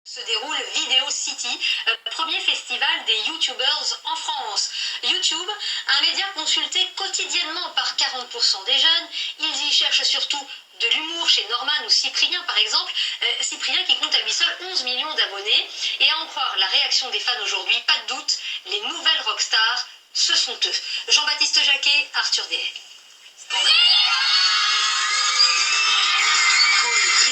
Se déroule Video City, premier festival des YouTubers en France. YouTube, un média consulté quotidiennement par 40% des jeunes. Ils y cherchent surtout de l'humour chez Norman ou Cyprien par exemple. Cyprien qui compte à lui seul 11 millions d'abonnés. Et à en croire la réaction des fans aujourd'hui, pas de doute, les nouvelles rockstars, ce sont eux. Jean-Baptiste Jacquet, Arthur Deshaies.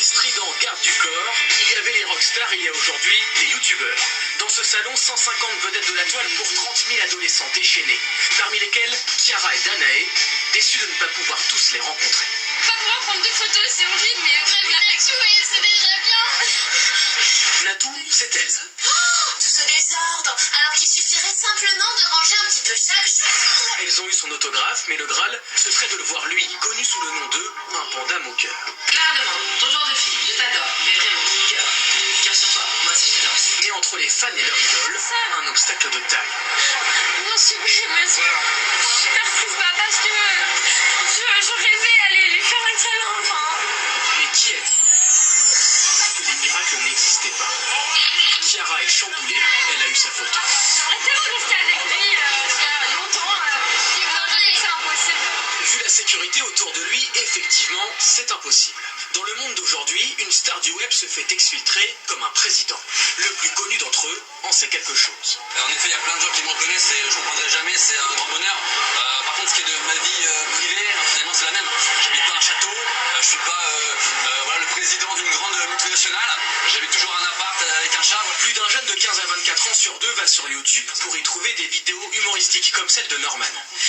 Strident garde du corps, il y avait les rockstars, il y a aujourd'hui les youtubeurs. Dans ce salon, 150 vedettes de la toile pour 30 000 adolescents déchaînés, parmi lesquels Chiara et Danae, déçus de ne pas pouvoir tous les rencontrer. Pas pouvoir prendre de photos, c'est horrible, mais la réaction, c'est déjà bien. Natou, c'est elle. Tout ce désordre, alors qu'il suffirait simplement de ranger un petit peu chaque jour. Elles ont eu son autographe, mais le Graal, ce serait de le voir lui, connu sous le nom de un panda moqueur. Clara demande, ton genre de fille, je t'adore, mais vraiment, cœur. Cœur sur toi, moi aussi je t'adore aussi. Mais entre les fans et leur idole, un obstacle de taille. Non, je suis super triste, parce que je rêvais d'aller lui faire un câlin, enfin. Mais qui a dit que les miracles n'existaient pas? Chiara est chamboulée, elle a eu sa photo. Elle a tellement resté avec lui il y a longtemps, c'est impossible. Vu la sécurité autour de lui, effectivement, c'est impossible. Dans le monde d'aujourd'hui, une star du web se fait exfiltrer comme un président. Le plus connu d'entre eux en sait quelque chose. En effet, il y a plein de gens qui me reconnaissent et je ne comprendrai jamais, c'est un grand bonheur. Par contre, ce qui est de ma vie privée, finalement, c'est la même. J'habite pas un château, je suis pas le président d'une grande multinationale. J'habite toujours un appart avec un chat. Plus d'un jeune de 15 à 24 ans sur deux va sur YouTube pour y trouver des vidéos humoristiques comme celle de Norman.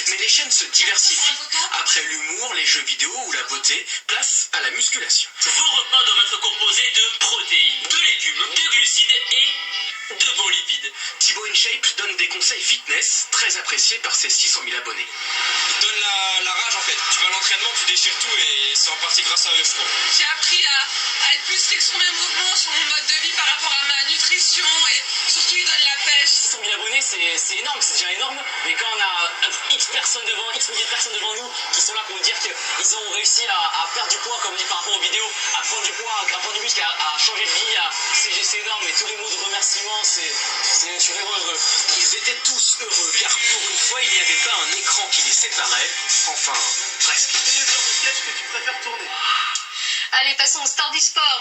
Mais les chaînes se diversifient. Après l'humour, les jeux vidéo ou la beauté, place à la musculation. Vos repas doivent être composés de protéines, de légumes, de glucides et de bons lipides. Thibaut InShape donne des conseils fitness très appréciés par ses 600 000 abonnés. Ils donnent la rage en fait. Tu vas à l'entraînement, tu déchires tout et c'est en partie grâce à eux, je trouve. J'ai appris à être plus strict sur mes mouvements, sur mon mode de vie par rapport à ma nutrition et surtout ils donnent la pêche. 600 000 abonnés, c'est énorme, c'est déjà énorme. Mais quand on a X milliers de personnes devant nous qui sont là pour nous dire qu'ils ont réussi à perdre du poids, comme on dit par rapport aux vidéos, à prendre du poids, à prendre du muscle, à changer de vie, c'est énorme. Et tous les mots de remerciement, je suis vraiment heureux. Ils étaient tous heureux car pour une fois, il n'y avait pas un écran qui les séparait. Enfin, presque. Allez, passons au star du sport.